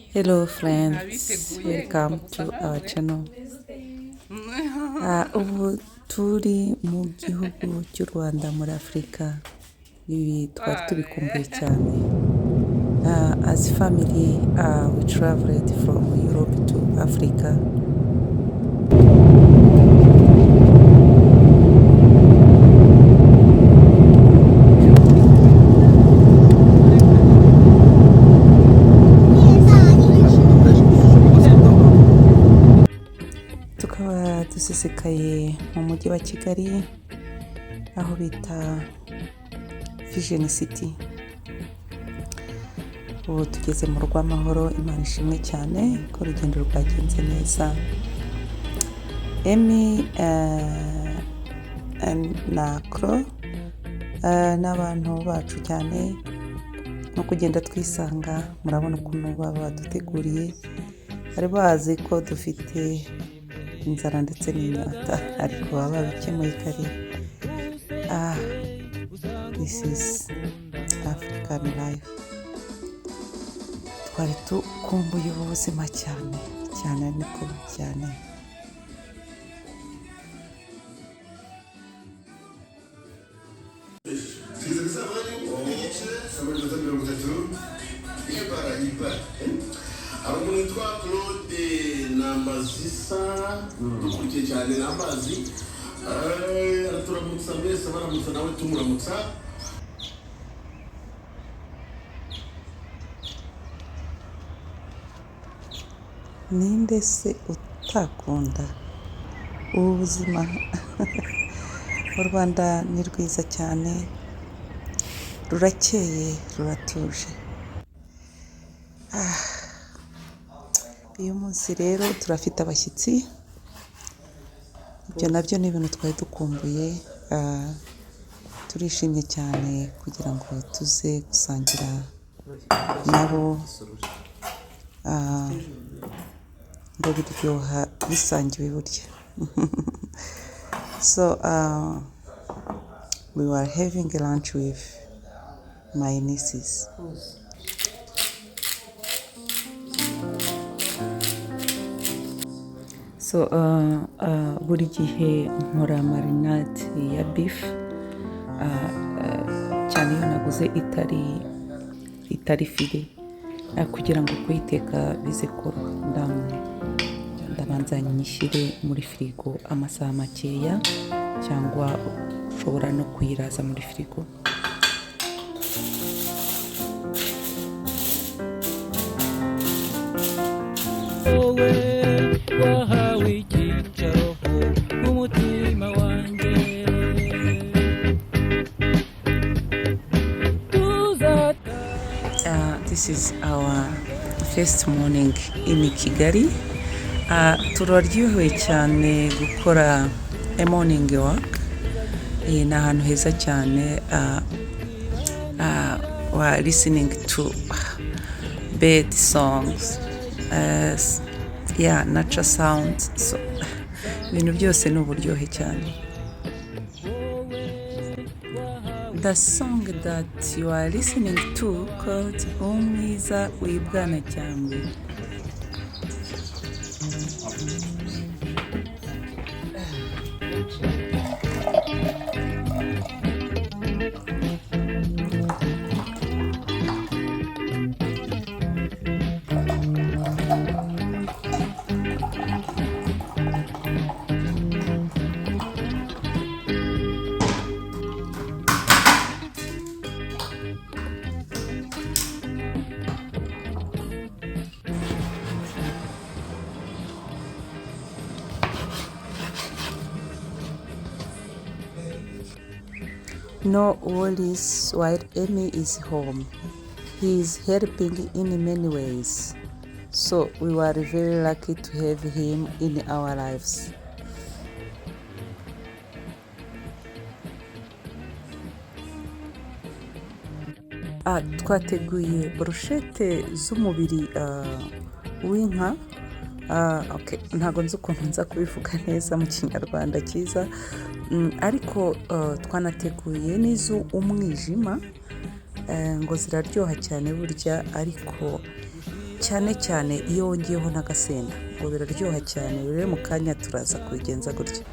Hello friends, welcome to our channel. Ubu turi mu gihugu cy'u Rwanda muri Afurika. Ibi twari tubikumbuye cyane. As family, we traveled from Europe to Africa. Tukaba dusesekaye mu mujyi wa Kigali aho bita Vision City. Ubu tugeze mu rw'amahoro, Imana ishimwe cyane ko urugendo rwagenze neza. Emi na Kro n'abantu bacu cyane no kugenda twisanga, murabona ukuntu baba baduteguriye, bari bazi ko dufite inzara ndetse n'inyota, ariko baba babikemuye kare. This is African life. Twari tukumbuye ubuzima cyane cyane, niko cyane. dukurikiye cyane n'amazi turamutsa mbese baramutsa nawe tumuramutsa. Ninde se utakunda ubu buzima? U Rwanda ni rwiza cyane, rurakeye, ruratuje. Uyu munsi rero turafite abashyitsi, ibyo nabyo ni ibintu twari dukumbuye. Turishimye cyane kugira ngo tuze gusangira nabo, ngo biryoha bisangiwe burya. So we were having a lunch with my nieces. So buri gihe nkora marinade ya beef, cyane iyo naguze itari file, kugira ngo kuyiteka bize koroha. Ndabanza nyishyire muri firigo amasaha makeya, cyangwa ushobora no kuyiraza muri firigo. This is our first morning in Kigali. Turaryohewe cyane gukora a morning walk. Ni ahantu heza cyane. We're listening to bird songs, nature sounds. So ibintu byose ni uburyohe cyane. The song that you are listening to called Umwiza Wibwana Cyangwe. No worries while Amy is home. He is helping in many ways. So we were very lucky to have him in our lives. Twateguye brochette z'umubiri w'inka. Ntago nzi ukuntu nza kubivuga neza mu Kinyarwanda cyiza, ariko twanateguye n'izo umwijima, ngo ziraryoha cyane burya, ariko cyane cyane iyo wongeyeho n'agasenda ngo biraryoha cyane. Rero mu kanya turaza kubigenza gutya.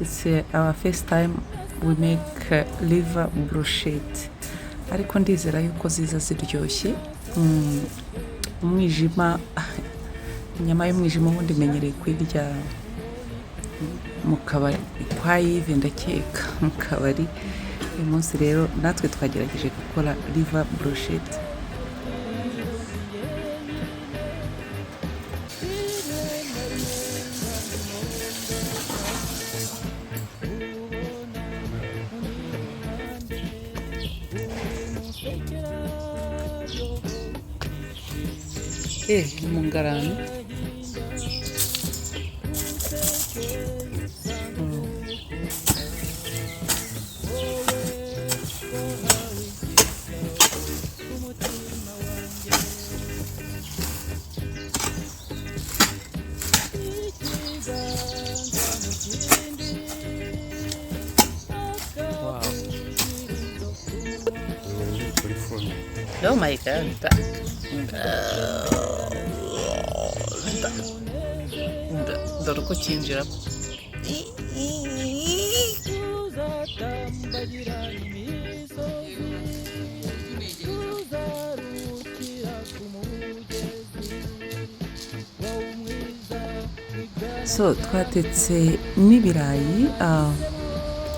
It's our first time we make liver brochette, ariko ndizera yuko ziza ziryoshye. Umwijima, inyama y'umwijima ubundi menyereye kuyirya mu kabari kwa Yves, ndakeka mu kabari. Uyu munsi rero natwe twagerageje gukora liver brochette. Mu ngarani oh my god, dore uko kinjira. So twatetse n'ibirayi,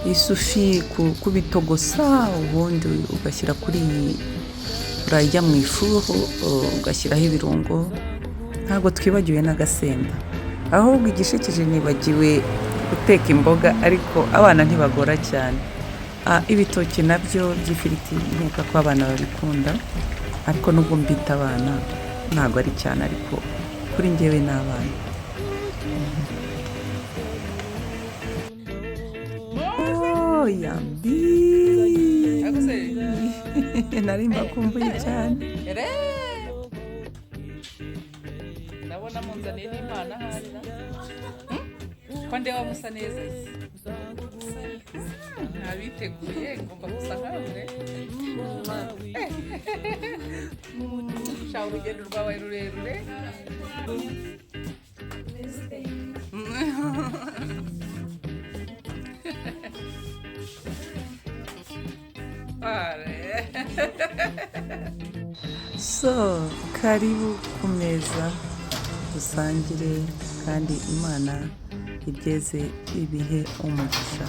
isufi kubitogosa, ubundi ugashyira kuri urajya mu ifuru, ugashyiraho ibirungo. Ntabwo twibagiwe n'agasenda, ahubwo igishekeje nibagiwe guteka imboga, ariko abana ntibagora cyane. Ibitoki nabyo by'ifiriti nkeka ko abana babikunda, ariko nubwo mbita abana ntabwo ari cyane, ariko kuri njyewe n'abana. Yambi nari mbakumbuye cyane. Ndabona munzaniye n'Imana harira ko ndewa musa neza. Ntabiteguye ngomba gusa nkamwe. Shaho urugendo rwawe rurerure. So karibu ku meza dusangire, kandi Imana igeze ibihe umugisha.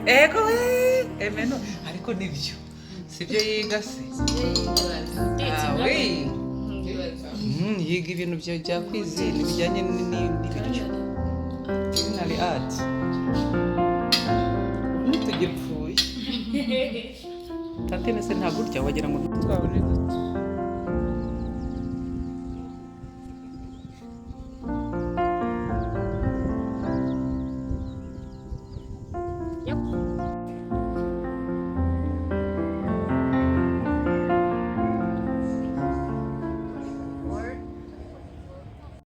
Ego emeno ariko nibyo sibyo yiga se yiga ibintu bya kwizina bijyanye n'ibiryo culinary art. Tugipfuye tatene se nta gutya wagira ngo twabone